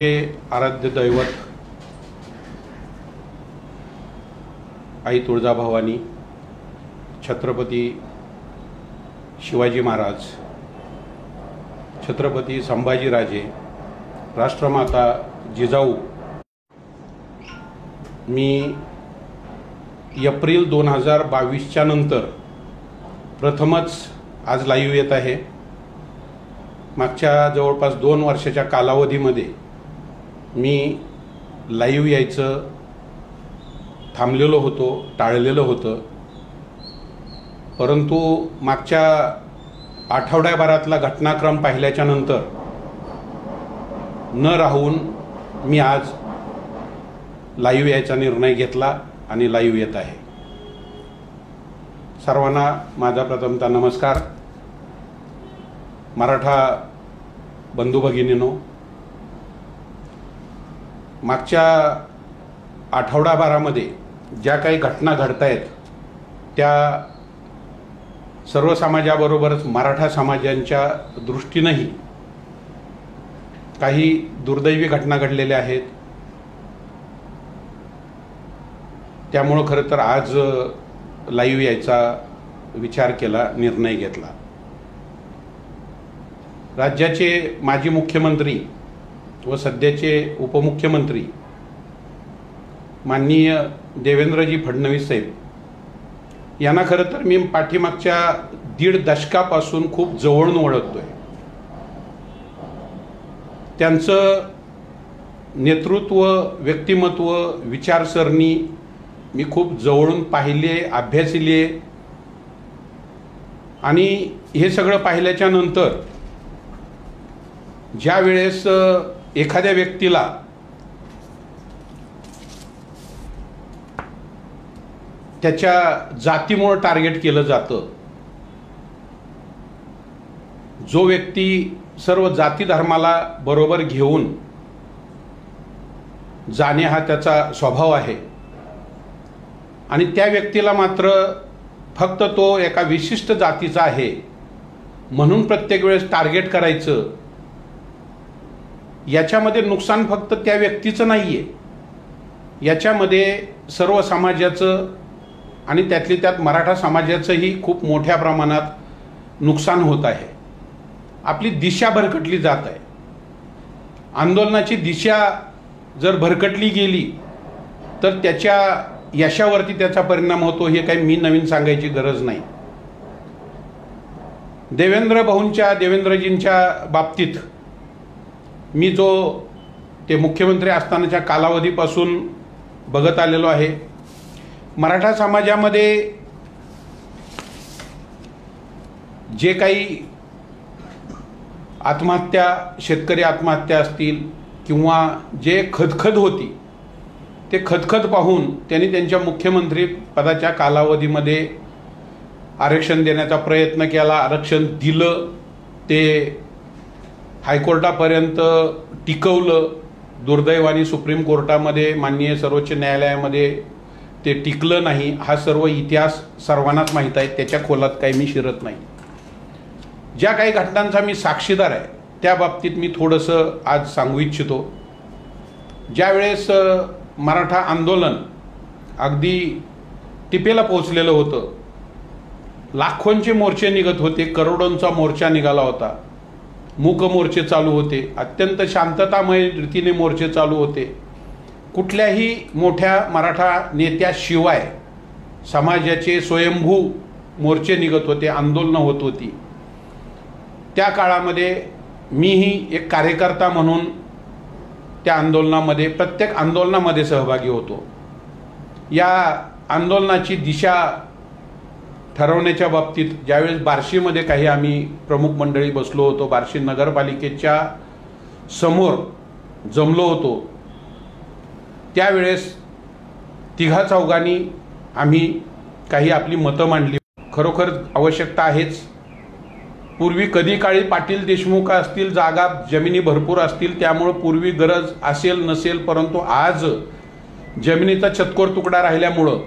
हे आराध्य दैवत आई तुळजाभवानी, छत्रपती शिवाजी महाराज, छत्रपती संभाजीराजे, राष्ट्रमाता जिजाऊ। मी एप्रिल 2022च्या नंतर प्रथमच आज लाईव्ह येत आहे। मागच्या जवळपास 2 वर्षाच्या कालावधीमध्ये मी लाईव्ह यायचं थांबलेलो होतो, टाळलेलं होतं, परंतु मागच्या आठवड्याभरातला घटनाक्रम पाहिल्याच्या नंतर न राहून मी आज लाईव्ह यायचा निर्णय घेतला आणि लाईव्ह येत आहे। सर्वांना माझा प्रथमतः नमस्कार। मराठा बंधू भगिनींनो, मागच्या आठवडाभरामध्ये ज्या काही घटना घडत आहेत त्या सर्व समाजाबरोबरच मराठा समाजांच्या दृष्टीनेही काही दुर्दैवी घटना घडलेल्या आहेत। त्यामुळे खरं तर आज लाईव्ह यायचा विचार केला, निर्णय घेतला। राज्याचे माजी मुख्यमंत्री व सध्याचे उपमुख्यमंत्री माननीय देवेंद्रजी फडणवीस साहेब यांना खरं तर मी पाठीमागच्या 1.5 दशकापासून खूप जवळून ओळखतोय। त्यांचं नेतृत्व, व्यक्तिमत्व, विचारसरणी मी खूप जवळून पाहिले, अभ्यासले आणि हे सगळं पाहिल्याच्या नंतर ज्या वेळेस एखाद्या व्यक्तीला त्याच्या जातीमुळे टार्गेट केलं जातं, जो व्यक्ती सर्व जाती धर्माला बरोबर घेऊन जाणे हा त्याचा स्वभाव आहे आणि त्या व्यक्तीला मात्र फक्त तो एका विशिष्ट जातीचा आहे म्हणून प्रत्येक वेळेस टार्गेट करायचं, याच्यामध्ये नुकसान फक्त त्या व्यक्तीचं नाहीये, याच्यामध्ये सर्व समाजाचं आणि त्यातली त्यात मराठा समाजाचंही खूप मोठ्या प्रमाणात नुकसान होत आहे। आपली दिशा भरकटली जात आहे। आंदोलनाची दिशा जर भरकटली गेली तर त्याच्या यशावरती त्याचा परिणाम होतो, हे काही मी नवीन सांगायची गरज नाही। देवेंद्रजींच्या बाबतीत मी जो ते मुख्यमंत्री असतानाच्या कालावधीपासून बघत आलेलो आहे, मराठा समाजामध्ये जे काही आत्महत्या, शेतकरी आत्महत्या असतील किंवा जे खदखद होती ते खदखद पाहून त्यांनी त्यांच्या मुख्यमंत्री पदाच्या कालावधीमध्ये आरक्षण देण्याचा प्रयत्न केला, आरक्षण दिलं, ते हायकोर्टापर्यंत टिकवलं। दुर्दैवाने सुप्रीम कोर्टामध्ये, माननीय सर्वोच्च न्यायालयामध्ये ते टिकलं नाही। हा सर्व इतिहास सर्वांनाच माहीत आहे, त्याच्या खोलात काही मी शिरत नाही। ज्या काही घटनांचा मी साक्षीदार आहे त्या बाबतीत मी थोडंसं आज सांगू इच्छितो। ज्यावेळेस मराठा आंदोलन अगदी टिपेला पोहोचलेलं होतं, लाखोंचे मोर्चे निघत होते, करोडोंचा मोर्चा निघाला होता, मूक मोर्चे चालू होते, अत्यंत शांततामय रीतीने मोर्चे चालू होते। कुठल्याही मोठ्या मराठा नेत्याशिवाय समाजाचे स्वयंभू मोर्चे निघत होते, आंदोलनं होत होती। त्या काळामध्ये मीही एक कार्यकर्ता म्हणून त्या आंदोलनामध्ये, प्रत्येक आंदोलनामध्ये सहभागी होतो। या आंदोलनाची दिशा ठरवण्याच्या बाबतीत ज्यावेळेस बार्शीमध्ये काही आम्ही प्रमुख मंडळी बसलो होतो, बार्शी नगरपालिकेच्या समोर जमलो होतो, त्यावेळेस 3-4 आम्ही काही आपली मतं मांडली। खरोखर आवश्यकता आहेच। पूर्वी कधी काळी पाटील देशमुख असतील, जागा जमिनी भरपूर असतील, त्यामुळे पूर्वी गरज असेल नसेल, परंतु आज जमिनीचा चतकोर तुकडा राहिल्यामुळं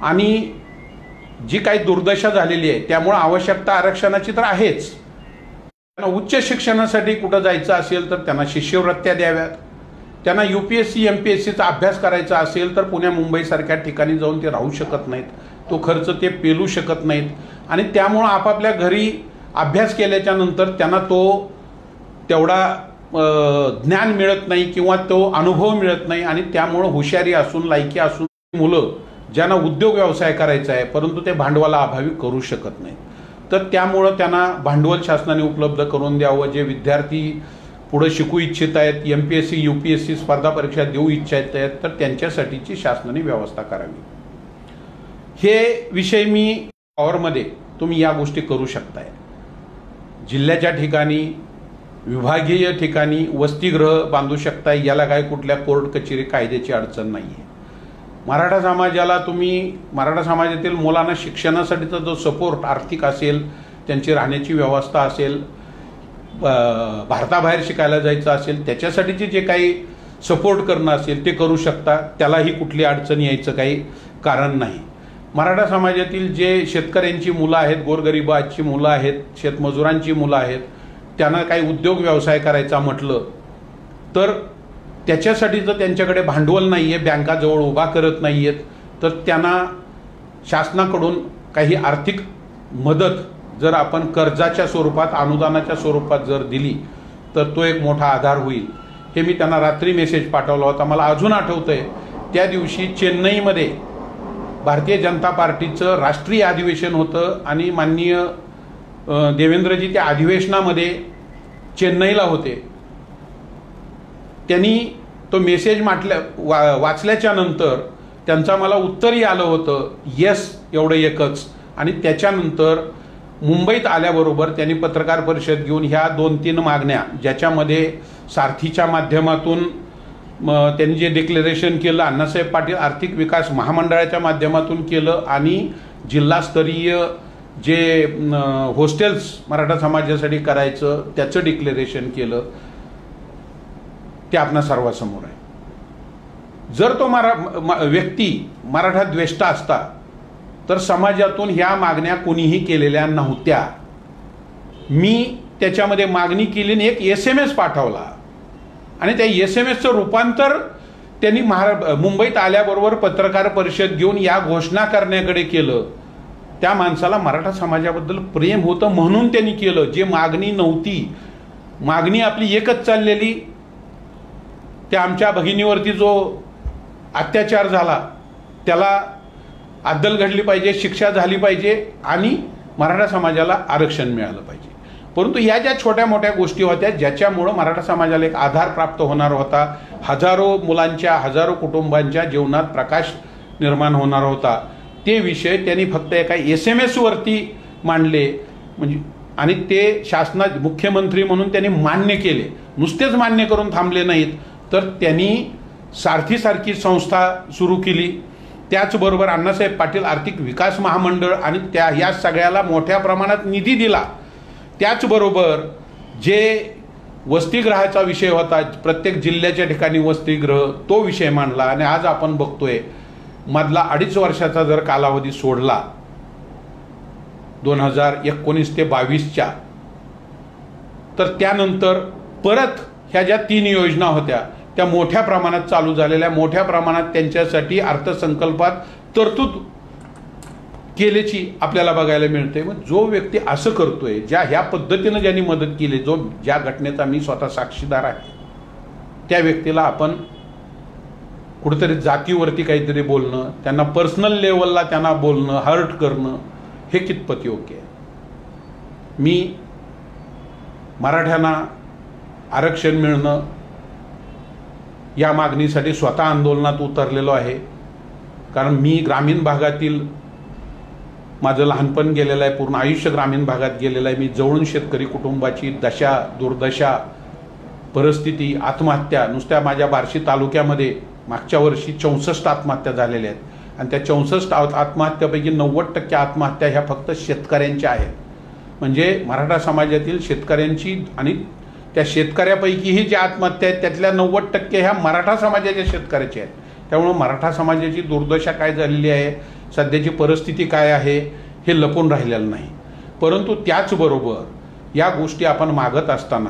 आणि जी काही दुर्दशा झालेली आहे त्यामुळे आवश्यकता आरक्षणाची तर आहेच। त्यांना उच्च शिक्षणासाठी कुठं जायचं असेल तर त्यांना शिष्यवृत्त्या द्याव्यात. त्यांना UPSC MPSCचा अभ्यास करायचा असेल तर पुण्या मुंबईसारख्या ठिकाणी जाऊन ते राहू शकत नाहीत, तो खर्च ते पेलू शकत नाहीत आणि त्यामुळं आपापल्या घरी अभ्यास केल्याच्या नंतर त्यांना तो तेवढा ज्ञान मिळत नाही किंवा तो अनुभव मिळत नाही आणि त्यामुळं हुशारी असून लायकी असून मुलं ज्यांना उद्योग व्यवसाय करायचा आहे परंतु ते भांडवलाअभावी करू शकत नाहीत, तर त्यामुळं त्यांना भांडवल शासनाने उपलब्ध करून द्यावं. जे विद्यार्थी पुढे शिकू इच्छित आहेत, MPSC UPSC स्पर्धा परीक्षा देऊ इच्छित आहेत, तर त्यांच्यासाठीची शासनाने व्यवस्था करावी. हे विषय मी पॉवरमध्ये तुम्ही या गोष्टी करू शकताय. जिल्ह्याच्या ठिकाणी विभागीय ठिकाणी वसतिगृह बांधू शकताय, याला काय कुठल्या कोर्ट कचेरी कायद्याची अडचण नाही आहे. मराठा समाजाला तुम्ही मराठा समाजातील मुलांना शिक्षणासाठीचा जो सपोर्ट आर्थिक असेल, त्यांची राहण्याची व्यवस्था असेल, भारताबाहेर शिकायला जायचं असेल त्याच्यासाठीचे जे काही सपोर्ट करणं असेल ते करू शकता, त्यालाही कुठली अडचण यायचं काही कारण नाही. मराठा समाजातील जे शेतकऱ्यांची मुलं आहेत, गोरगरिबाची मुलं आहेत, शेतमजुरांची मुलं आहेत, त्यांना काही उद्योग व्यवसाय करायचा म्हटलं तर त्याच्यासाठी जर त्यांच्याकडे भांडवल नाही आहे, बँकाजवळ उभा करत नाही आहेत, तर त्यांना शासनाकडून काही आर्थिक मदत जर आपण कर्जाच्या स्वरूपात, अनुदानाच्या स्वरूपात जर दिली तर तो एक मोठा आधार होईल. हे मी त्यांना रात्री मेसेज पाठवला होता. मला अजून आठवतंय त्या दिवशी चेन्नईमध्ये भारतीय जनता पार्टीचं राष्ट्रीय अधिवेशन होतं आणि माननीय देवेंद्रजी त्या अधिवेशनामध्ये चेन्नईला होते. त्यांनी तो मेसेज वाचल्याच्या नंतर त्यांचा मला उत्तरही आलं होतं, येस एवढं एकच. आणि त्याच्यानंतर मुंबईत आल्याबरोबर त्यांनी पत्रकार परिषद घेऊन ह्या 2-3 मागण्या, ज्याच्यामध्ये सारथीच्या माध्यमातून त्यांनी जे डिक्लेरेशन केलं, अण्णासाहेब पाटील आर्थिक विकास महामंडळाच्या माध्यमातून केलं आणि जिल्हास्तरीय जे हॉस्टेल्स मराठा समाजासाठी करायचं त्याचं डिक्लेरेशन केलं, ते आपणा सर्वांसमोर आहे. जर तो व्यक्ती मराठा द्वेष्टा असता तर समाजातून ह्या मागण्या कोणीही केलेल्या नव्हत्या. मी त्याच्यामध्ये मागणी केली आणि एक SMS पाठवला आणि त्या SMSचं रूपांतर त्यांनी मुंबईत आल्याबरोबर पत्रकार परिषद घेऊन या घोषणा करण्याकडे केलं. त्या माणसाला मराठा समाजाबद्दल प्रेम होतं म्हणून त्यांनी केलं. जे मागणी नव्हती, मागणी आपली एकच चाललेली, त्या आमच्या भगिनीवरती जो अत्याचार झाला त्याला अद्दल घडली पाहिजे, शिक्षा झाली पाहिजे आणि मराठा समाजाला आरक्षण मिळालं पाहिजे. परंतु या ज्या छोट्या मोठ्या गोष्टी होत्या ज्याच्यामुळं मराठा समाजाला एक आधार प्राप्त होणार होता, हजारो मुलांच्या, हजारो कुटुंबांच्या जीवनात प्रकाश निर्माण होणार होता, ते विषय त्यांनी फक्त एका SMS वरती मांडले. म्हणजे आणि ते शासनात मुख्यमंत्री म्हणून त्यांनी मान्य केले. नुसतेच मान्य करून थांबले नाहीत, तर त्यांनी सारथीसारखी संस्था सुरू केली. त्याचबरोबर अण्णासाहेब पाटील आर्थिक विकास महामंडळ आणि या सगळ्याला मोठ्या प्रमाणात निधी दिला. त्याचबरोबर जे वसतिगृहाचा विषय होता, प्रत्येक जिल्ह्याच्या ठिकाणी वसतिगृह, तो विषय मांडला. आणि आज आपण बघतोय मधला 2.5 वर्षाचा जर कालावधी सोडला 2019 ते 22च्या, तर त्यानंतर परत ह्या ज्या 3 योजना होत्या त्या मोठ्या प्रमाणात चालू झालेल्या, मोठ्या प्रमाणात त्यांच्यासाठी अर्थसंकल्पात तरतूद केल्याची आपल्याला बघायला मिळते. मग जो व्यक्ती असं करतोय, ह्या पद्धतीनं ज्यांनी मदत केली, ज्या घटनेचा मी स्वतः साक्षीदार आहे, त्या व्यक्तीला आपण कुठेतरी जातीवरती काहीतरी बोलणं, त्यांना पर्सनल लेवलला त्यांना बोलणं, हर्ट करणं, हे कितपत योग्य आहे? मी मराठ्यांना आरक्षण मिळणं या मागणीसाठी स्वतः आंदोलनात उतरलेलो आहे. कारण मी ग्रामीण भागातील, माझं लहानपण गेलेलं आहे, पूर्ण आयुष्य ग्रामीण भागात गेलेलं आहे. मी जवळून शेतकरी कुटुंबाची दशा, दुर्दशा, परिस्थिती, आत्महत्या, नुसत्या माझ्या बार्शी तालुक्यामध्ये मागच्या वर्षी 64 आत्महत्या झालेल्या आहेत आणि त्या 64 आत्महत्यापैकी 90% आत्महत्या ह्या फक्त शेतकऱ्यांच्या आहेत. म्हणजे मराठा समाजातील शेतकऱ्यांची, आणि त्या शेतकऱ्यापैकीही ज्या आत्महत्या आहेत त्यातल्या 90% ह्या मराठा समाजाच्या शेतकऱ्याच्या आहेत. त्यामुळे मराठा समाजाची दुर्दशा काय झालेली आहे, सध्याची परिस्थिती काय आहे, हे लपून राहिलेलं नाही. परंतु त्याचबरोबर या गोष्टी आपण मागत असताना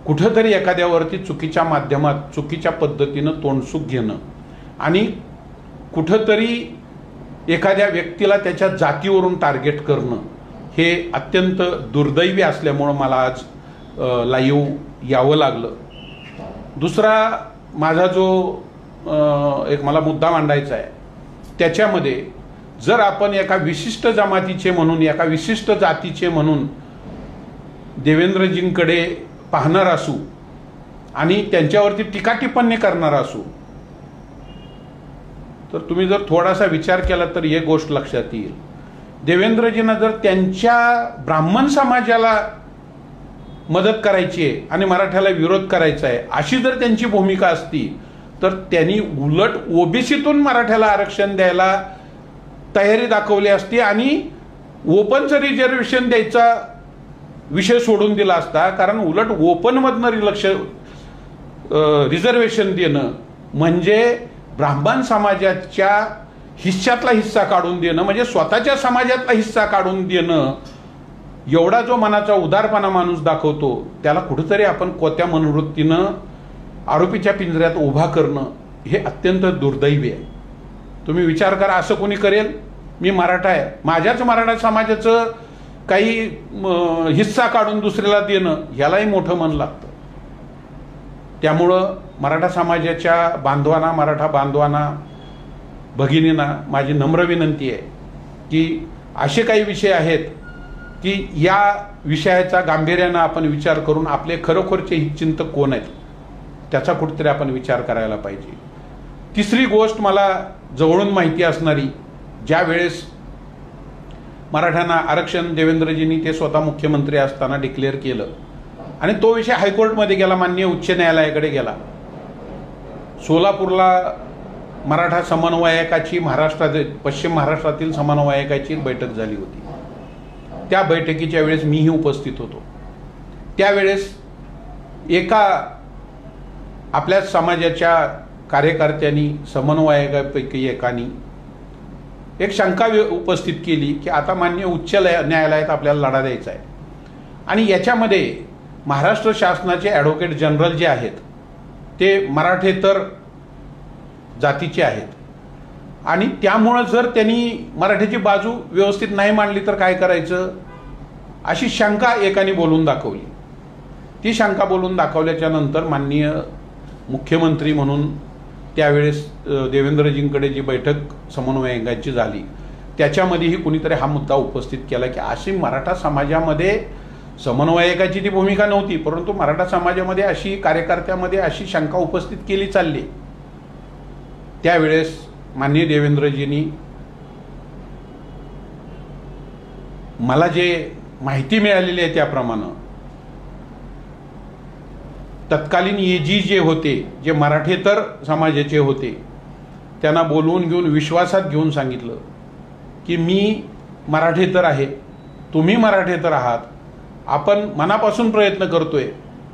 कुठंतरी एखाद्यावरती चुकीच्या माध्यमात चुकीच्या पद्धतीनं तोंडसुख घेणं आणि कुठंतरी एखाद्या व्यक्तीला त्याच्या जातीवरून टार्गेट करणं हे अत्यंत दुर्दैवी असल्यामुळं मला आज लाईव्ह यावं लागलं. दुसरा माझा जो एक मला मुद्दा मांडायचा आहे, त्याच्यामध्ये जर आपण एका विशिष्ट जमातीचे म्हणून एका विशिष्ट जातीचे म्हणून देवेंद्रजींकडे पाहणार असू आणि त्यांच्यावरती टीका टिप्पणी करणार असू तर तुम्ही जर थोडासा विचार केला तर एक गोष्ट लक्षात येईल. देवेंद्रजींना जर त्यांच्या ब्राह्मण समाजाला मदत करायची आहे आणि मराठ्याला विरोध करायचा आहे अशी जर त्यांची भूमिका असती तर त्यांनी उलट ओबीसीतून मराठ्याला आरक्षण द्यायला तयारी दाखवली असती आणि ओपनचं रिझर्वेशन द्यायचा विषय सोडून दिला असता. कारण उलट ओपनमधनं रिझर्वेशन देणं म्हणजे ब्राह्मण समाजाच्या हिस्सातला हिस्सा काढून देणं, म्हणजे स्वतःच्या समाजातला हिस्सा काढून देणं. एवढा जो मनाचा उदारपणा माणूस दाखवतो त्याला कुठेतरी आपण कोत्या मनोवृत्तीनं आरोपीच्या पिंजऱ्यात उभा करणं हे अत्यंत दुर्दैवी आहे. तुम्ही विचार करा, असं कोणी करेल? मी मराठा आहे, माझ्याच मराठा समाजाचं काही हिस्सा काढून दुसऱ्याला देणं ह्यालाही मोठं मन लागतं. त्यामुळं मराठा समाजाच्या बांधवांना, मराठा बांधवांना, भगिनींना माझी नम्र विनंती आहे की असे काही विषय आहेत की या विषयाचा गांभीर्यानं आपण विचार करून आपले खरोखरचे हितचिंतक कोण आहेत त्याचा कुठेतरी आपण विचार करायला पाहिजे. तिसरी गोष्ट मला जवळून माहिती असणारी, ज्या वेळेस मराठ्यांना आरक्षण देवेंद्रजींनी ते स्वतः मुख्यमंत्री असताना डिक्लेअर केलं आणि तो विषय हायकोर्टमध्ये गेला, माननीय उच्च न्यायालयाकडे गेला. सोलापूरला मराठा समन्वयकाची पश्चिम महाराष्ट्रातील समन्वयकाची बैठक झाली होती. त्या बैठकीच्या वेळेस मीही उपस्थित होतो. त्यावेळेस एका आपल्या समाजाच्या कार्यकर्त्यांनी, समन्वयकापैकी एकानी एक शंका उपस्थित केली की आता माननीय उच्च न्यायालयात आपल्याला लढा द्यायचा आहे आणि याच्यामध्ये महाराष्ट्र शासनाचे ॲडव्होकेट जनरल जे आहेत ते मराठेतर जातीचे आहेत आणि त्यामुळं जर त्यांनी मराठीची बाजू व्यवस्थित नाही मांडली तर काय करायचं, अशी शंका एकाने बोलून दाखवली. ती शंका बोलून दाखवल्याच्या नंतर माननीय मुख्यमंत्री म्हणून त्यावेळेस देवेंद्रजींकडे जी बैठक समन्वयकांची झाली त्याच्यामध्येही कुणीतरी हा मुद्दा उपस्थित केला की अशी मराठा समाजामध्ये समन्वयकाची ती भूमिका नव्हती, परंतु मराठा समाजामध्ये अशी, कार्यकर्त्यामध्ये अशी शंका उपस्थित केली चालली. त्यावेळेस माननीय देवेंद्रजींनी मला जे माहिती मिळालेली आहे त्याप्रमाणे तत्कालीन एजी जे होते, जे मराठेतर समाजाचे होते, त्यांना बोलवून घेऊन विश्वासात घेऊन सांगितलं की मी मराठेतर आहे, तुम्ही मराठेतर आहात, आपण मनापासून प्रयत्न करतोय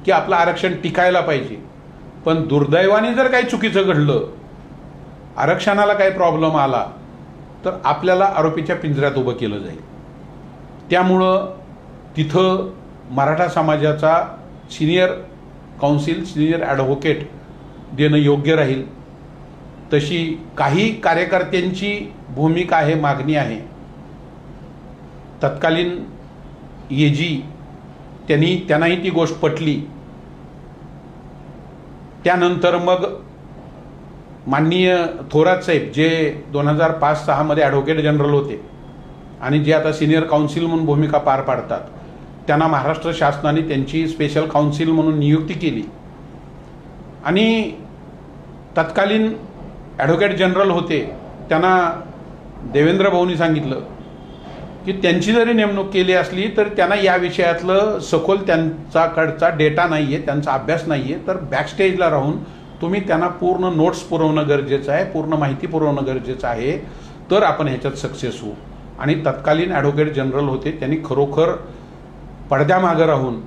की आपलं आरक्षण टिकायला पाहिजे, पण दुर्दैवाने जर काही चुकीचं घडलं, आरक्षणाला काही प्रॉब्लेम आला तर आपल्याला आरोपीच्या पिंजऱ्यात उभं केलं जाईल. त्यामुळं तिथं मराठा समाजाचा सिनियर काउन्सिल, सिनियर ॲडव्होकेट देणं योग्य राहील. तशी काही कार्यकर्त्यांची भूमिका आहे, मागणी आहे. तत्कालीन एजी त्यांनाही ती गोष्ट पटली. त्यानंतर मग माननीय थोरात साहेब जे 2005-06 मध्ये ॲडव्होकेट जनरल होते आणि जे आता सिनियर काउन्सिल म्हणून भूमिका पार पाडतात, त्यांना महाराष्ट्र शासनाने त्यांची स्पेशल काउन्सिल म्हणून नियुक्ती केली आणि तत्कालीन ॲडव्होकेट जनरल होते त्यांना देवेंद्र भाऊंनी सांगितलं की त्यांची जरी नेमणूक केली असली तर त्यांना या विषयातलं सखोल त्यांच्याकडचा डेटा नाही आहे, त्यांचा अभ्यास नाही आहे, तर बॅकस्टेजला राहून तुम्ही त्यांना पूर्ण नोट्स पुरवणं गरजेचं आहे, पूर्ण माहिती पुरवणं गरजेचं आहे, तर आपण ह्याच्यात सक्सेस होऊ. आणि तत्कालीन ॲडव्होकेट जनरल होते, त्यांनी खरोखर पडद्यामागं राहून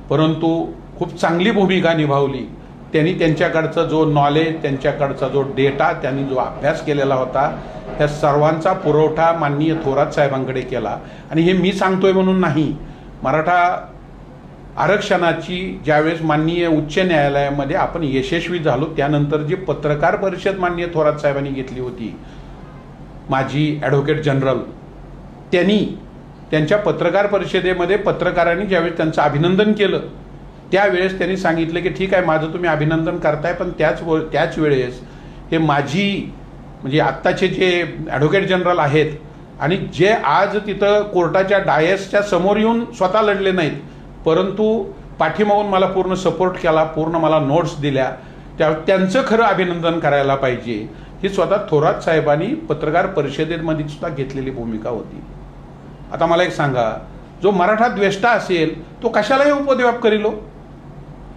परंतु खूप चांगली भूमिका निभावली. त्यांनी त्यांच्याकडचा जो नॉलेज, त्यांच्याकडचा जो डेटा, त्यांनी जो अभ्यास केलेला होता त्या सर्वांचा पुरवठा माननीय थोरात साहेबांकडे केला. आणि हे मी सांगतोय म्हणून नाही, मराठा आरक्षणाची ज्यावेळेस माननीय उच्च न्यायालयामध्ये आपण यशस्वी झालो, त्यानंतर जी पत्रकार परिषद माननीय थोरात साहेबांनी घेतली होती, माजी ॲडव्होकेट जनरल, त्यांनी त्यांच्या पत्रकार परिषदेमध्ये पत्रकारांनी ज्यावेळेस त्यांचं अभिनंदन केलं त्यावेळेस त्यांनी सांगितलं की ठीक आहे, माझं तुम्ही अभिनंदन करताय, पण त्याच वेळेस हे माजी म्हणजे आत्ताचे जे ॲडव्होकेट जनरल आहेत आणि जे आज तिथं कोर्टाच्या डायसच्या समोर येऊन स्वतः लढले नाहीत, परंतु पाठीमागून मला पूर्ण सपोर्ट केला, पूर्ण मला नोट्स दिल्या, त्यांचं खरं अभिनंदन करायला पाहिजे, ही स्वतः थोरात साहेबांनी पत्रकार परिषदेमध्ये सुद्धा घेतलेली भूमिका होती. आता मला एक सांगा, जो मराठा द्वेष्टा असेल तो कशालाही उपद्व्याप करील?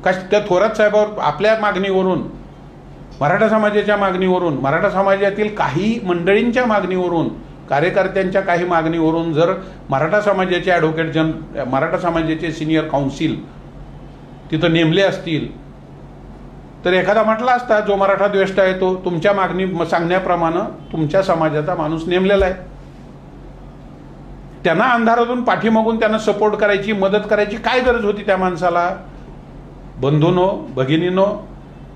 त्या थोरात साहेबावर आपल्या मागणीवरून, मराठा समाजाच्या मागणीवरून, मराठा समाजातील काही मंडळींच्या मागणीवरून, कार्यकर्त्यांच्या काही मागणीवरून जर मराठा समाजाचे मराठा समाजाचे सिनियर काउन्सिल तिथं नेमले असतील तर एखादा म्हटला असता जो मराठा द्वेष्टा आहे तो तुमच्या मागणी सांगण्याप्रमाणे तुमच्या समाजाचा माणूस नेमलेला आहे, त्यांना अंधारातून पाठीमागून त्यांना सपोर्ट करायची, मदत करायची काय गरज होती त्या माणसाला? बंधूंनो, भगिनींनो,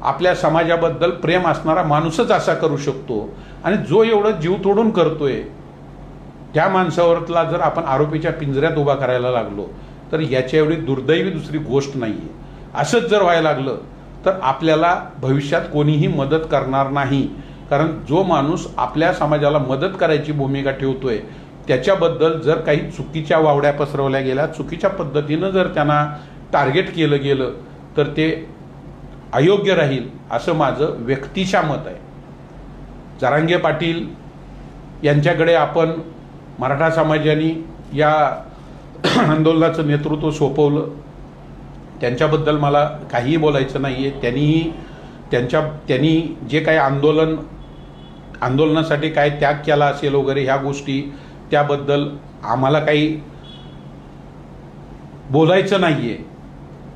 आपल्या समाजाबद्दल प्रेम असणारा माणूसच असा करू शकतो. आणि जो एवढं जीव तोडून करतोय त्या माणसावरला जर आपण आरोपीच्या पिंजऱ्यात उभा करायला लागलो तर याच्या एवढी दुर्दैवी दुसरी गोष्ट नाहीये. असंच जर व्हायला लागलं तर आपल्याला भविष्यात कोणीही मदत करणार नाही, कारण जो माणूस आपल्या समाजाला मदत करायची भूमिका ठेवतोय त्याच्याबद्दल जर काही चुकीच्या वावड्या पसरवल्या गेल्या, चुकीच्या पद्धतीनं जर त्यांना टार्गेट केलं गेलं तर ते अयोग्य राहील असं माझं व्यक्तिशः मत आहे. जरांगे पाटील यांच्याकडे आपण मराठा समाजाने या आंदोलनाचं नेतृत्व सोपवलं, त्यांच्याबद्दल मला काहीही बोलायचं नाही आहे. त्यांनी जे काही आंदोलनासाठी काय त्याग केला असेल वगैरे ह्या गोष्टी, त्याबद्दल आम्हाला काही बोलायचं नाही आहे.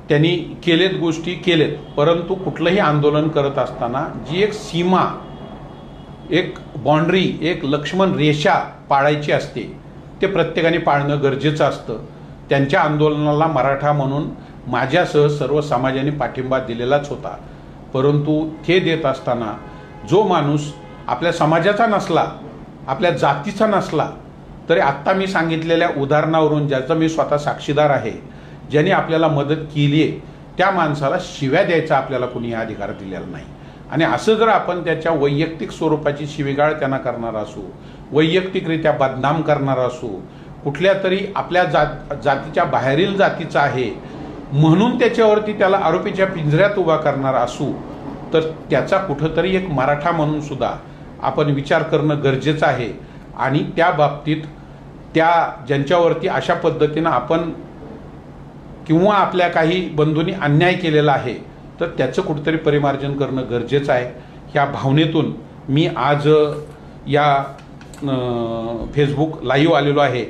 त्यांनी केलेत गोष्टी केलेत, परंतु कुठलंही आंदोलन करत असताना जी एक सीमा, एक बाउंड्री, एक लक्ष्मण रेषा पाळायची असते ते प्रत्येकाने पाळणं गरजेचं असतं. त्यांच्या आंदोलनाला मराठा म्हणून माझ्यासह सर्व समाजाने पाठिंबा दिलेलाच होता, परंतु ते देत असताना जो माणूस आपल्या समाजाचा नसला, आपल्या जातीचा नसला तरी आत्ता मी सांगितलेल्या उदाहरणावरून ज्याचा मी स्वतः साक्षीदार आहे, ज्याने आपल्याला मदत केली आहे त्या माणसाला शिव्या द्यायचा आपल्याला कुणी अधिकार दिलेला नाही. आणि असं जर आपण त्याच्या वैयक्तिक स्वरूपाची शिवीगाळ त्यांना करणार असू, वैयक्तिकरित्या बदनाम करणार असू, कुठल्या तरी आपल्या जातीच्या बाहेरील जातीचा आहे म्हणून त्याच्यावरती त्याला आरोपीच्या पिंजऱ्यात उभा करणार असू तर त्याचा कुठंतरी एक मराठा म्हणून सुद्धा आपण विचार करणं गरजेचं आहे. आणि त्या बाबतीत ज्यांच्यावरती अशा पद्धतीनं आपण किंवा आपल्या काही बंधूंनी अन्याय केलेला आहे तर त्याचं कुठेतरी परिमार्जन करणं गरजेचं आहे. ह्या भावनेतून मी आज या फेसबुक लाईव्ह आलेलो आहे.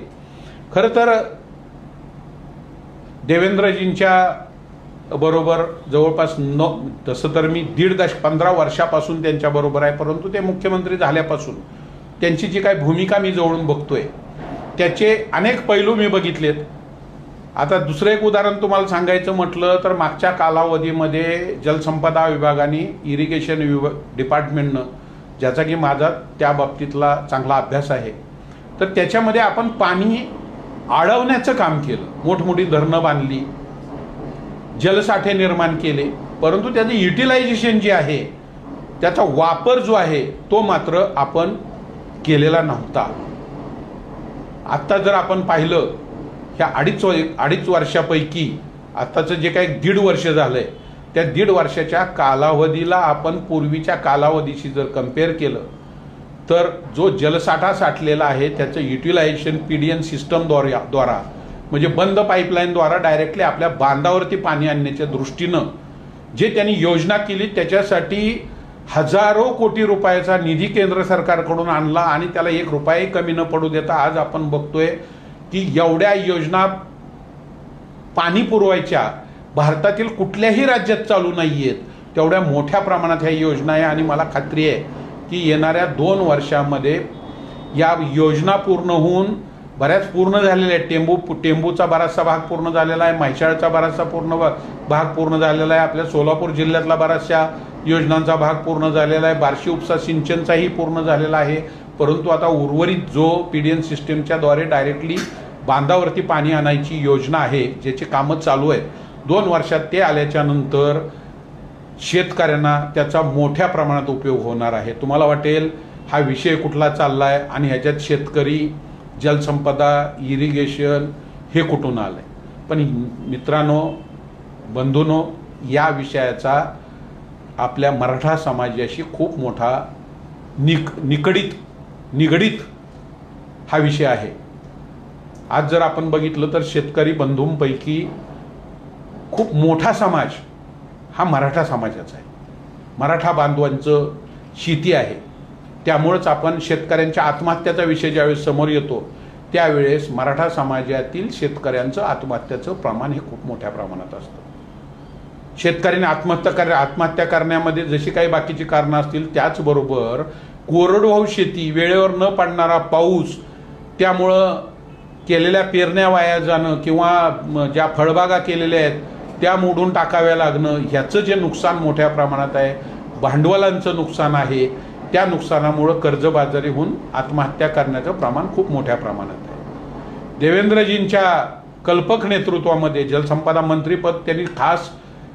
खरं तर देवेंद्रजींच्या बरोबर जवळपास तसं तर मी 15 वर्षापासून त्यांच्याबरोबर आहे, परंतु ते मुख्यमंत्री झाल्यापासून त्यांची जी काही भूमिका मी जवळून बघतोय त्याचे अनेक पैलू मी बघितलेत. आता दुसरं एक उदाहरण तुम्हाला सांगायचं म्हटलं तर मागच्या कालावधीमध्ये जलसंपदा विभागाने, इरिगेशन डिपार्टमेंटनं, ज्याचा की माझा त्या बाबतीतला चांगला अभ्यास आहे, तर त्याच्यामध्ये आपण पाणी अडवण्याचं काम केलं. मोठमोठी धरणं बांधली, जलसाठे निर्माण केले, परंतु त्याचं युटिलायझेशन जे आहे, त्याचा वापर जो आहे तो मात्र आपण केलेला नव्हता. आत्ता जर आपण पाहिलं ह्या अडीच वर्षापैकी आत्ताचं जे काही 1.5 वर्ष झालंय त्या 1.5 वर्षाच्या कालावधीला आपण पूर्वीच्या कालावधीशी जर कम्पेअर केलं तर जो जलसाठा साठलेला आहे त्याचं युटिलायझेशन PDN सिस्टमद्वारा म्हणजे बंद पाईपलाईनद्वारा डायरेक्टली आपल्या बांधावरती पाणी आणण्याच्या दृष्टीनं जे त्यांनी योजना केली त्याच्यासाठी हजारो कोटी रुपयाचा निधी केंद्र सरकारकडून आणला आणि त्याला 1 रुपयाही कमी न पडू देता आज आपण बघतोय की एवढ्या योजना पाणी पुरवायच्या भारतातील कुठल्याही राज्यात चालू नाहीयेत. तेवढ्या मोठ्या प्रमाणात ह्या योजना आहे आणि मला खात्री आहे की येणाऱ्या 2 वर्षांमध्ये या योजना पूर्ण होऊन बऱ्याच पूर्ण झालेल्या आहेत. टेंबूचा बराचसा भाग पूर्ण झालेला आहे, म्हैसाळचा बराचसा भाग पूर्ण झालेला आहे, आपल्या सोलापूर जिल्ह्यातला बऱ्याचशा योजनांचा भाग पूर्ण झालेला आहे, बार्शी उपसा सिंचनचाही पूर्ण झालेला आहे. परंतु आता उर्वरित जो पीडीएन सिस्टीमच्या द्वारे डायरेक्टली बांधावरती पाणी आणायची योजना आहे, ज्याची कामं चालू आहेत, 2 वर्षात ते आल्याच्या नंतर शेतकऱ्यांना त्याचा मोठ्या प्रमाणात उपयोग होणार आहे. तुम्हाला वाटेल हा विषय कुठला चालला आहे आणि ह्याच्यात शेतकरी, जलसंपदा, इरिगेशन हे कुठून आलंय. पण मित्रांनो, बंधूंनो, या विषयाचा आपल्या मराठा समाजाशी खूप मोठा निगडीत हा विषय आहे. आज जर आपण बघितलं तर शेतकरी बंधूंपैकी खूप मोठा समाज हा मराठा समाजाचा आहे. मराठा बांधवांचं शेती आहे. त्यामुळेच आपण शेतकऱ्यांच्या आत्महत्याचा विषय ज्यावेळेस समोर येतो त्यावेळेस मराठा समाजातील शेतकऱ्यांचं आत्महत्याचं प्रमाण हे खूप मोठ्या प्रमाणात असतं. शेतकऱ्यांनी आत्महत्या करण्यामध्ये जशी काही बाकीची कारणं असतील, त्याचबरोबर कोरडवाहू शेती, वेळेवर न पडणारा पाऊस, त्यामुळं केलेल्या पेरण्या वाया जाणं किंवा ज्या फळबागा केलेल्या आहेत त्या मोडून टाकाव्या लागणं, ह्याचं जे नुकसान मोठ्या प्रमाणात आहे, भांडवलांचं नुकसान आहे, त्या नुकसानामुळं कर्जबाजारी होऊन आत्महत्या करण्याचं प्रमाण खूप मोठ्या प्रमाणात आहे. देवेंद्रजींच्या कल्पक नेतृत्वामध्ये जलसंपदा मंत्रीपद त्यांनी खास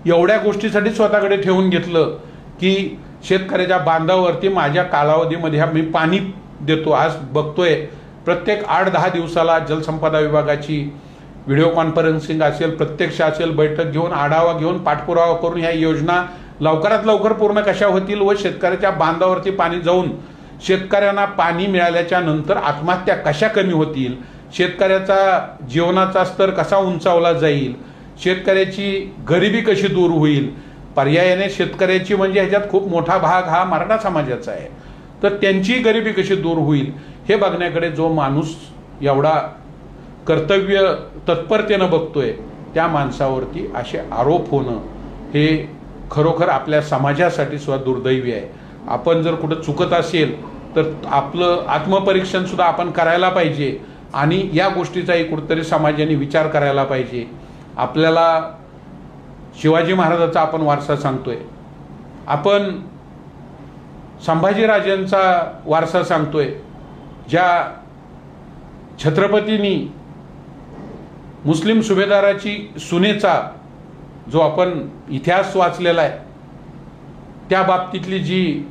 एवढ्या गोष्टीसाठी स्वतःकडे ठेवून घेतलं की शेतकऱ्याच्या बांधावरती माझ्या कालावधीमध्ये मी पाणी देतो. आज बघतोय प्रत्येक 8-10 दिवसाला जलसंपदा विभागाची व्हिडिओ कॉन्फरन्सिंग असेल, प्रत्यक्ष असेल, बैठक घेऊन आढावा घेऊन पाठपुरावा करून ह्या योजना लवकरात लवकर पूर्ण कशा होतील व शेतकऱ्याच्या बांधावरती पाणी जाऊन शेतकऱ्यांना पाणी मिळाल्याच्या नंतर आत्महत्या कशा कमी होतील, शेतकऱ्याचा जीवनाचा स्तर कसा उंचावला जाईल, शेतकऱ्याची गरिबी कशी दूर होईल. पर्यायाने शेतकऱ्याची म्हणजे ह्याच्यात खूप मोठा भाग हा मराठा समाजाचा आहे, तर त्यांची गरिबी कशी दूर होईल हे बघण्याकडे जो माणूस एवढा कर्तव्य तत्परतेनं बघतोय, त्या माणसावरती असे आरोप होणं हे खरोखर आपल्या समाजासाठी सुद्धा दुर्दैवी आहे. आपण जर कुठं चुकत असेल तर आपलं आत्मपरीक्षण सुद्धा आपण करायला पाहिजे आणि या गोष्टीचाही कुठेतरी समाजाने विचार करायला पाहिजे. आपल्याला शिवाजी महाराजांचा आपण वारसा सांगतोय, आपण संभाजीराजांचा वारसा सांगतोय, ज्या छत्रपतींनी मुस्लिम सुभेदाराची सुनेचा जो आपण इतिहास वाचलेला आहे, त्या बाबतीतली जी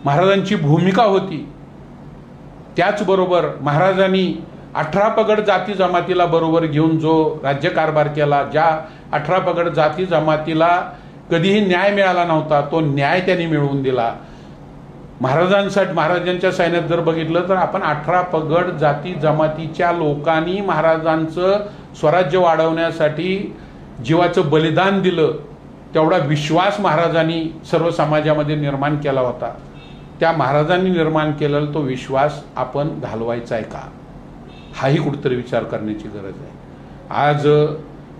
महाराजांची भूमिका होती, त्याचबरोबर महाराजांनी 18 पगड जाती जमातीला बरोबर घेऊन जो राज्यकारभार केला, ज्या 18 पगड जाती जमातीला कधीही न्याय मिळाला नव्हता, तो न्याय त्यांनी मिळवून दिला. महाराजांच्या सैन्यात जर बघितलं तर आपण 18 पगड जाती जमातीच्या लोकांनी महाराजांचं स्वराज्य वाढवण्यासाठी जीवाचं बलिदान दिलं. तेवढा विश्वास महाराजांनी सर्व समाजामध्ये निर्माण केला होता. त्या महाराजांनी निर्माण केलेला तो विश्वास आपण घालवायचा आहे का, हाही कुठेतरी विचार करण्याची गरज आहे. आज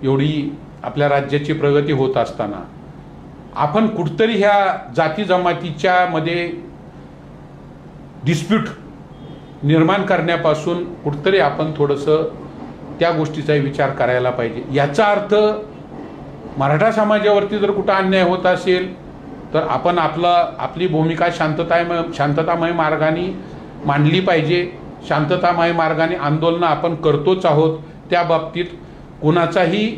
एवढी आपल्या राज्याची प्रगती होत असताना आपण कुठेतरी ह्या जाती जमातीच्या मध्ये डिस्प्यूट निर्माण करण्यापासून कुठेतरी आपण थोडंसं त्या गोष्टीचाही विचार करायला पाहिजे. याचा अर्थ मराठा समाजावरती जर कुठं अन्याय होत असेल तर आपण आपली भूमिका शांततामय मार्गाने मांडली पाहिजे. शांततामय मार्गाने आंदोलनं आपण करतोच आहोत, त्या बाबतीत कुणाचाही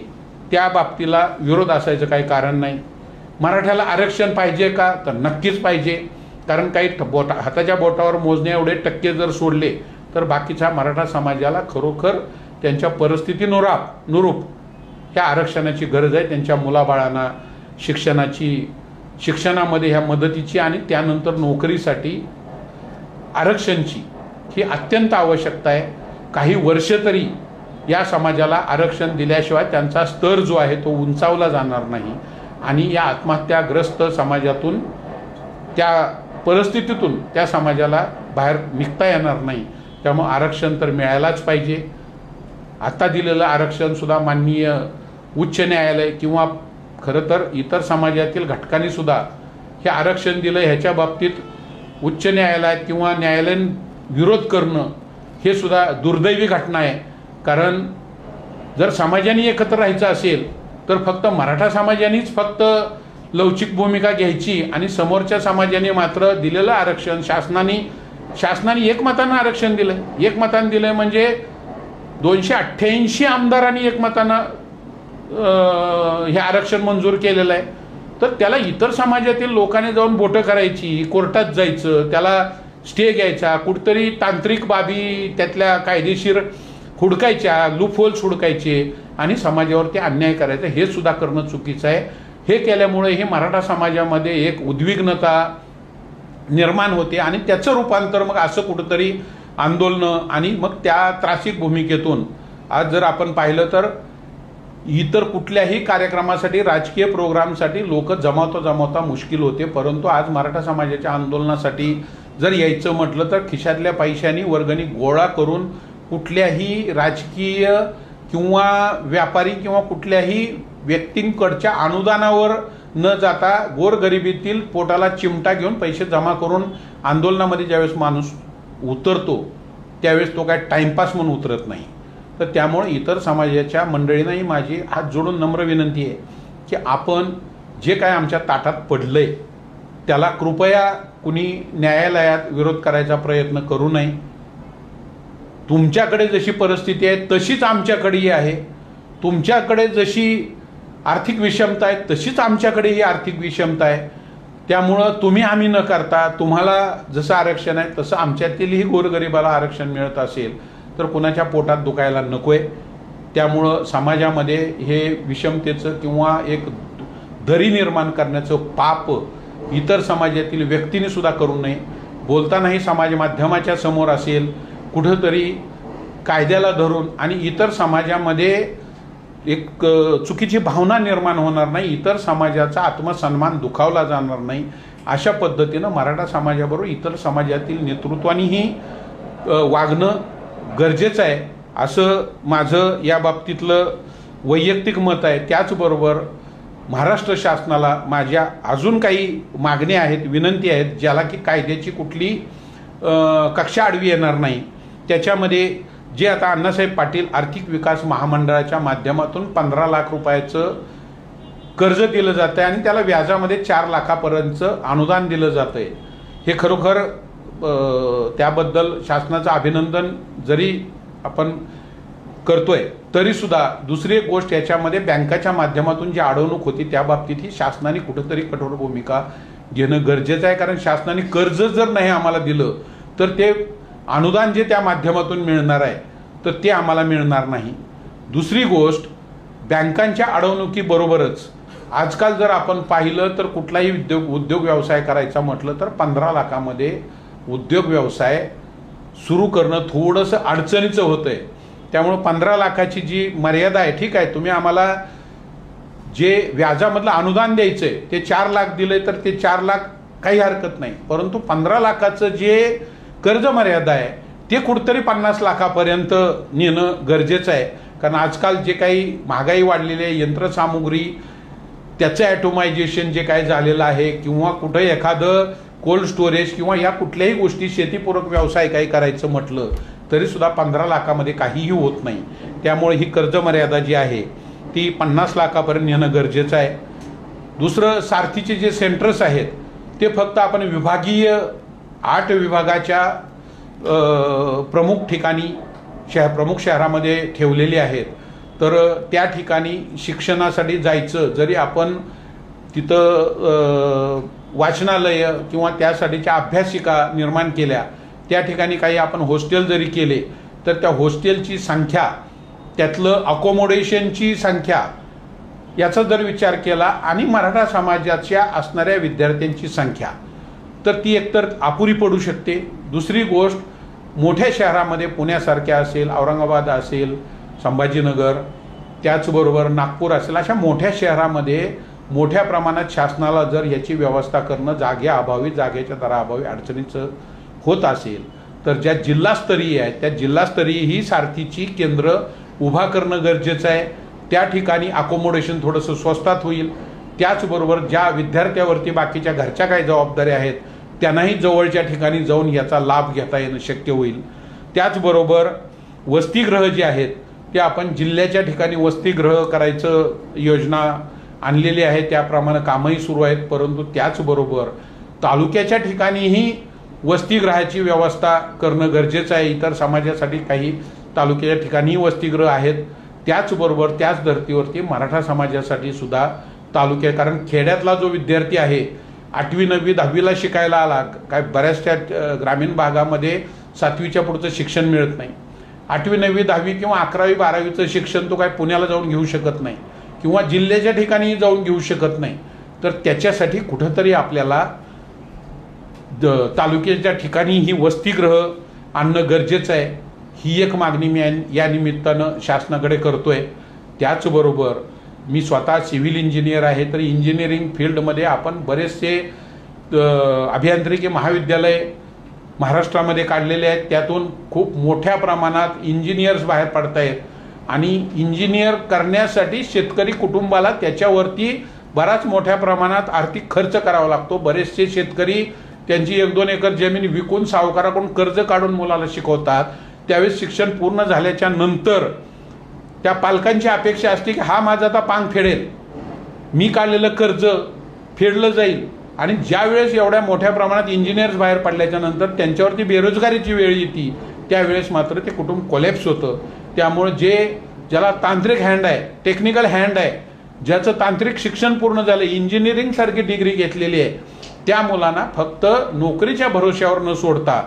त्या बाबतीला विरोध असायचं काही कारण नाही. मराठ्याला आरक्षण पाहिजे का, तर नक्कीच पाहिजे. कारण काही हाताच्या बोटावर मोजण्या एवढे टक्के जर सोडले तर बाकीच्या मराठा समाजाला खरोखर त्यांच्या परिस्थितीनुरूप ह्या आरक्षणाची गरज आहे. त्यांच्या मुलाबाळांना शिक्षणामध्ये ह्या मदतीची आणि त्यानंतर नोकरीसाठी आरक्षणची ही अत्यंत आवश्यकता आहे. काही वर्ष तरी या समाजाला आरक्षण दिल्याशिवाय त्यांचा स्तर जो आहे तो उंचावला जाणार नाही आणि या आत्महत्याग्रस्त समाजातून, त्या परिस्थितीतून त्या समाजाला बाहेर निघता येणार नाही. त्यामुळे आरक्षण तर मिळायलाच पाहिजे. आता दिलेलं आरक्षण सुद्धा माननीय उच्च न्यायालय किंवा खरं तर इतर समाजातील घटकांनी सुद्धा हे आरक्षण दिलं, ह्याच्या बाबतीत उच्च न्यायालयात किंवा न्यायालयीन विरोध करणं हे सुद्धा दुर्दैवी घटना आहे। कारण जर समाजाने एकत्र राहायचं असेल तर फक्त मराठा समाजानेच फक्त लवचिक भूमिका घ्यायची आणि समोरच्या समाजाने मात्र दिलेलं आरक्षण शासनाने एकमतानं आरक्षण दिलं। एकमतानं दिलं म्हणजे 288 आमदारांनी एकमतानं हे आरक्षण मंजूर केलेलं आहे। तर त्याला इतर समाजातील लोकांनी जाऊन बोटं करायची, कोर्टात जायचं, त्याला स्टे घ्यायचा, कुठतरी तांत्रिक बाबी त्यातल्या कायदेशीर हुडकायच्या, लूपहोल्स हुडकायचे आणि समाजावरती अन्याय करायचा, हे सुद्धा करणं चुकीचं आहे। हे केल्यामुळे हे मराठा समाजामध्ये एक उद्विग्नता निर्माण होते आणि त्याचं रूपांतर मग असं कुठंतरी आंदोलनं आणि मग त्या त्रासिक भूमिकेतून आज जर आपण पाहिलं तर इतर कुठल्याही कार्यक्रमासाठी, राजकीय प्रोग्रामसाठी लोक जमावता मुश्किल होते। परंतु आज मराठा समाजाच्या आंदोलनासाठी जर यायचं म्हटलं तर खिशातल्या पैशांनी वर्गणी गोळा करून कुठल्याही राजकीय किंवा व्यापारी किंवा कुठल्याही व्यक्तींकडच्या अनुदानावर न जाता गोरगरिबीतील पोटाला चिमटा घेऊन पैसे जमा करून आंदोलनामध्ये ज्यावेळेस माणूस उतरतो त्यावेळेस तो काय टाइमपास म्हणून उतरत नाही। तर त्यामुळे इतर समाजाच्या मंडळींनाही माझी हात जोडून नम्र विनंती आहे की आपण जे काय आमच्या ताटात पडलंय त्याला कृपया कुणी न्यायालयात विरोध करायचा प्रयत्न करू नये। तुमच्याकडे जशी परिस्थिती आहे तशीच आमच्याकडेही आहे, तुमच्याकडे जशी आर्थिक विषमता आहे तशीच आमच्याकडेही आर्थिक विषमता आहे। त्यामुळं तुम्ही आम्ही न करता तुम्हाला जसं आरक्षण आहे तसं आमच्यातीलही गोरगरिबाला आरक्षण मिळत असेल तर कुणाच्या पोटात दुखायला नकोय। त्यामुळं समाजामध्ये हे विषमतेचं किंवा एक दरी निर्माण करण्याचं पाप इतर समाजातील व्यक्तीने सुद्धा करू नये। बोलतानाही समाज माध्यमाच्या समोर असेल कुठंतरी कायद्याला धरून आणि इतर समाजामध्ये एक चुकीची भावना निर्माण होणार नाही, इतर समाजाचा आत्मसन्मान दुखावला जाणार नाही, अशा पद्धतीनं मराठा समाजाबरोबर इतर समाजातील नेतृत्वानीही वागणं गरजेचं आहे असं माझं या बाबतीतलं वैयक्तिक मत आहे। त्याचबरोबर महाराष्ट्र शासनाला माझ्या अजून काही मागण्या आहेत, विनंती आहेत, ज्याला की कायद्याची कुठली कक्षा आडवी येणार नाही। त्याच्यामध्ये जे आता अण्णासाहेब पाटील आर्थिक विकास महामंडळाच्या माध्यमातून 15 लाख रुपयाचं कर्ज दिलं जातं आहे आणि त्याला व्याजामध्ये 4 लाखापर्यंत अनुदान दिलं जातं आहे, हे खरोखर त्याबद्दल शासनाचं अभिनंदन जरी आपण करतोय तरी सुद्धा दुसरी एक गोष्ट याच्यामध्ये बँकाच्या माध्यमातून जी अडवणूक होती त्या बाबतीत ही शासनाने कुठेतरी कठोर भूमिका घेणं गरजेचं आहे। कारण शासनाने कर्ज जर नाही आम्हाला दिलं तर ते अनुदान जे त्या माध्यमातून मिळणार आहे तर ते आम्हाला मिळणार नाही। दुसरी गोष्ट बँकांच्या अडवणुकीबरोबरच आजकाल जर आपण पाहिलं तर कुठलाही उद्योग व्यवसाय करायचा म्हटलं तर 15 लाखामध्ये उद्योग व्यवसाय सुरू करणं थोडंसं अडचणीचं होतंय। त्यामुळे 15 लाखाची जी मर्यादा आहे, ठीक आहे तुम्ही आम्हाला जे व्याजामधलं अनुदान द्यायचंय ते 4 लाख दिले तर ते 4 लाख काही हरकत नाही, परंतु 15 लाखाचं जे कर्ज मर्यादा आहे ते कुठतरी 50 लाखापर्यंत नेणं गरजेचं आहे। कारण आजकाल जे काही महागाई वाढलेली आहे, यंत्रसामुग्री त्याचं ॲटोमायझेशन जे काय झालेलं आहे किंवा कुठं एखादं कोल्ड स्टोरेज किंवा या कुठल्याही गोष्टी शेतीपूरक व्यवसाय काही करायचं म्हटलं तरी सुद्धा 15 लाखामध्ये काहीही होत नाही। त्यामुळे ही कर्ज मर्यादा जी आहे ती 50 लाखापर्यंत नेणं गरजेचं आहे। दुसरं सारथीचे जे सेंटर्स आहेत ते फक्त आपण विभागीय 8 विभागाच्या प्रमुख ठिकाणी प्रमुख शहरामध्ये ठेवलेले आहेत। तर त्या ठिकाणी शिक्षणासाठी जायचं जरी आपण तिथं वाचनालय किंवा त्यासाठीच्या अभ्यासिका निर्माण केल्या, त्या ठिकाणी काही आपण हॉस्टेल जरी केले तर त्या हॉस्टेलची संख्या, त्यातलं अकोमोडेशनची संख्या याचा जर विचार केला आणि मराठा समाजाच्या असणाऱ्या विद्यार्थ्यांची संख्या तर ती एकतर अपुरी पडू शकते। दुसरी गोष्ट मोठ्या शहरामध्ये पुण्यासारख्या असेल, औरंगाबाद असेल, संभाजीनगर, त्याचबरोबर नागपूर असेल, अशा मोठ्या शहरामध्ये मोठ्या प्रमाणात शासनाला जर याची व्यवस्था करणं जागेअभावी, जागेच्या दराअभावी अडचणीचं होत असेल तर ज्या जिल्हास्तरीय आहेत त्या जिल्हास्तरीय ही सारथीची केंद्र उभा करणं गरजेचं आहे। त्या ठिकाणी अकोमोडेशन थोडंसं स्वस्तात होईल। त्याचबरोबर ज्या विद्यार्थ्यावरती बाकीच्या घरच्या काही जबाबदाऱ्या आहेत त्यांनाही जवळच्या ठिकाणी जाऊन याचा लाभ घेता येणं शक्य होईल। त्याचबरोबर वसतिगृह जे आहेत ते आपण जिल्ह्याच्या ठिकाणी वसतिगृह करायचं योजना आणलेली आहे, त्याप्रमाणे कामही सुरू आहेत. परंतु त्याचबरोबर तालुक्याच्या ठिकाणीही वसतिगृहाची व्यवस्था करणं गरजेचं आहे. इतर समाजासाठी काही तालुक्याच्या ठिकाणीही वसतिगृह आहेत. त्याचबरोबर त्याच धर्तीवरती मराठा समाजासाठी सुद्धा कारण खेड्यातला जो विद्यार्थी आहे 8वी 9वी 10वीला शिकायला आला, काय बऱ्याचशा ग्रामीण भागामध्ये 7वीच्या पुढचं शिक्षण मिळत नाही. 8वी 9वी 10वी किंवा 11वी 12वीचं शिक्षण तो काय पुण्याला जाऊन घेऊ शकत नाही किंवा जिल्ह्याच्या ठिकाणी जाऊन घेऊ शकत नाही. तर त्याच्यासाठी कुठंतरी आपल्याला तालुक्याच्या ठिकाणी ही वसतिगृह आणणं गरजेचं आहे. ही एक मागणी मी या निमित्तानं शासनाकडे करतोय. त्याचबरोबर मी स्वतः सिव्हिल इंजिनियर आहे, तर इंजिनिअरिंग फील्डमध्ये आपण बरेचसे अभियांत्रिकी महाविद्यालय महाराष्ट्रामध्ये काढलेले आहेत. त्यातून खूप मोठ्या प्रमाणात इंजिनियर्स बाहेर पडत आहेत आणि इंजिनियर करण्यासाठी शेतकरी कुटुंबाला त्याच्यावरती बराच मोठ्या प्रमाणात आर्थिक खर्च करावा लागतो. बरेचसे शेतकरी त्यांची 1-2 एकर जमीन विकून सावकाराकडून कर्ज काढून मुलाला शिकवतात. त्यावेळेस शिक्षण पूर्ण झाल्याच्या नंतर त्या पालकांची अपेक्षा असते की हा माझा आता पांग फेडेल, मी काढलेलं कर्ज फेडलं जाईल. आणि ज्या वेळेस एवढ्या मोठ्या प्रमाणात इंजिनियर्स बाहेर पडल्याच्या नंतर त्यांच्यावरती बेरोजगारीची वेळ येते, त्यावेळेस मात्र ते कुटुंब कोलॅप्स होतं. त्यामुळे ज्याला तांत्रिक हँड आहे, टेक्निकल हँड आहे, ज्याचं तांत्रिक शिक्षण पूर्ण झालं, इंजिनिअरिंग सारखी डिग्री घेतलेली आहे, त्या मुलांना फक्त नोकरीच्या भरोश्यावर न सोडता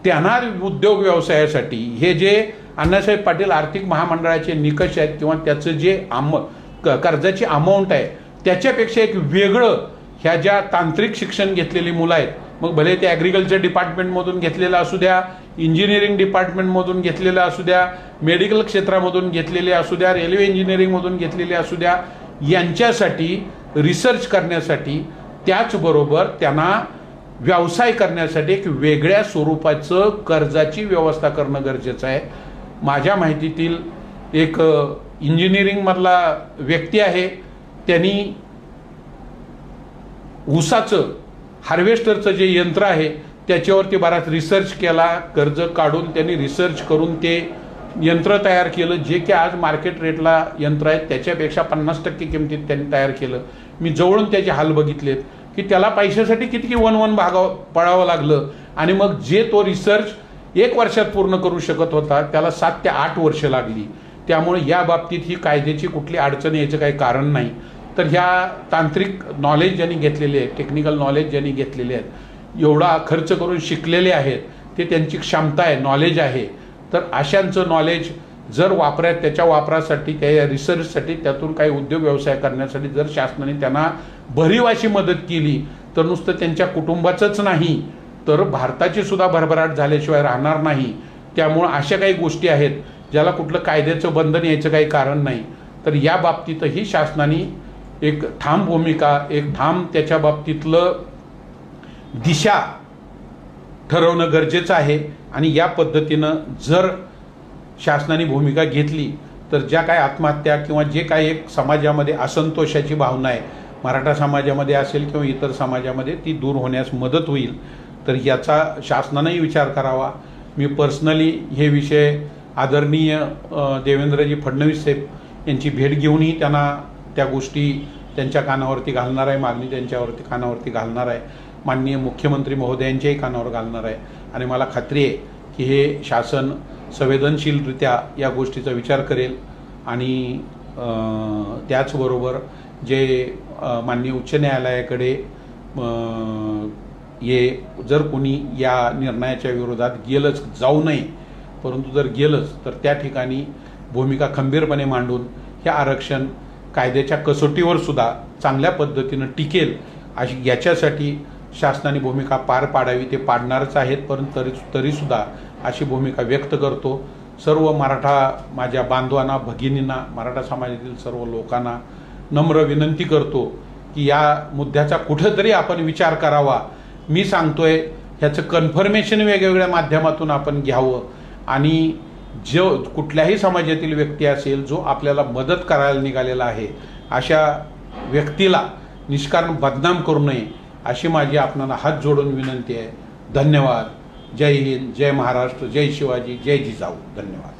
त्यांना उद्योग व्यवसायासाठी हे जे अण्णासाहेब पाटील आर्थिक महामंडळाचे निकष आहेत किंवा त्याचं जे कर्जाची अमाऊंट आहे त्याच्यापेक्षा एक वेगळं ह्या ज्या तांत्रिक शिक्षण घेतलेली मुलं आहेत, मग भले ते ॲग्रिकल्चर डिपार्टमेंटमधून घेतलेलं असू द्या, इंजिनिअरिंग डिपार्टमेंटमधून घेतलेलं असू द्या, मेडिकल क्षेत्रामधून घेतलेले असू द्या, रेल्वे इंजिनिअरिंगमधून घेतलेले असू द्या, यांच्यासाठी रिसर्च करण्यासाठी त्याचबरोबर त्यांना व्यवसाय करण्यासाठी एक वेगळ्या स्वरूपाचं कर्जाची व्यवस्था करणं गरजेचं आहे. माझ्या माहितीतील एक इंजिनिअरिंगमधला व्यक्ती आहे, त्यांनी ऊसाचं हार्वेस्टरचं जे यंत्र आहे त्याच्यावरती बराच रिसर्च केला, कर्ज काढून त्यांनी रिसर्च करून ते यंत्र तयार केलं, जे की आज मार्केट रेटला यंत्र आहे त्याच्यापेक्षा 50% किमतीत त्यांनी तयार केलं. मी जवळून त्याचे हाल बघितलेत की त्याला पैशासाठी किती वन पळावं लागलं आणि मग जे तो रिसर्च 1 वर्षात पूर्ण करू शकत होता त्याला 7 ते 8 वर्ष लागली. त्यामुळे या बाबतीत ही कायद्याची कुठली अडचण यायचं काही कारण नाही. तर ह्या तांत्रिक नॉलेज ज्यांनी घेतलेले आहे, टेक्निकल नॉलेज ज्यांनी घेतलेले आहेत, एवढा खर्च करून शिकलेले आहेत, ते त्यांची क्षमता आहे, नॉलेज आहे, तर अशांचं नॉलेज जर त्याच्या वापरासाठी, त्या रिसर्चसाठी, त्यातून काही उद्योग व्यवसाय करण्यासाठी जर शासनाने त्यांना भरीव अशी मदत केली तर नुसतं त्यांच्या कुटुंबाचंच नाही तर भारताची सुद्धा भरभराट झाल्याशिवाय राहणार नाही. त्यामुळं अशा काही गोष्टी आहेत ज्याला कुठलं कायद्याचं बंधन यायचं काही कारण नाही. तर या बाबतीतही शासनाने एक ठाम भूमिका, एक ठाम त्याच्या बाबतीतलं दिशा ठरवणं गरजेचं आहे. आणि या पद्धतीनं जर शासनाने भूमिका घेतली तर ज्या काही आत्महत्या किंवा जे काही एक समाजामध्ये असंतोषाची भावना आहे, मराठा समाजामध्ये असेल किंवा इतर समाजामध्ये, ती दूर होण्यास मदत होईल. तर याचा शासनानेही विचार करावा. मी पर्सनली हे विषय आदरणीय देवेंद्रजी फडणवीस साहेब यांची भेट घेऊनही त्यांना त्या गोष्टी त्यांच्या कानावरती घालणार आहे, मागणी त्यांच्यावरती कानावरती घालणार आहे, माननीय मुख्यमंत्री महोदयांच्याही कानावर घालणार आहे. आणि मला खात्री आहे की हे शासन संवेदनशीलरित्या या गोष्टीचा विचार करेल. आणि त्याचबरोबर जे माननीय उच्च न्यायालयाकडे जर कोणी या निर्णयाच्या विरोधात गेलंच, जाऊ नये, परंतु जर गेलंच तर त्या ठिकाणी भूमिका खंबीरपणे मांडून हे आरक्षण कायद्याच्या कसोटीवर सुद्धा चांगल्या पद्धतीनं टिकेल अशी याच्यासाठी शासनाने भूमिका पार पाडावी. ते पाडणारच आहेत, परंतु तरीसुद्धा अशी भूमिका व्यक्त करतो. सर्व मराठा माझ्या बांधवांना, भगिनींना, मराठा समाजातील सर्व लोकांना नम्र विनंती करतो की या मुद्द्याचा कुठंतरी आपण विचार करावा. मी सांगतोय ह्याचं कन्फर्मेशन वेगवेगळ्या माध्यमातून आपण घ्यावं आणि जो कुठल्याही समाजातील व्यक्ती असेल जो आपल्याला मदत करायला निघालेला आहे अशा व्यक्तीला निष्कारण बदनाम करू नये अशी माझी आपणाला हात जोडून विनंती आहे. धन्यवाद. जय हिंद, जय महाराष्ट्र, जय शिवाजी, जय जिजाऊ. धन्यवाद.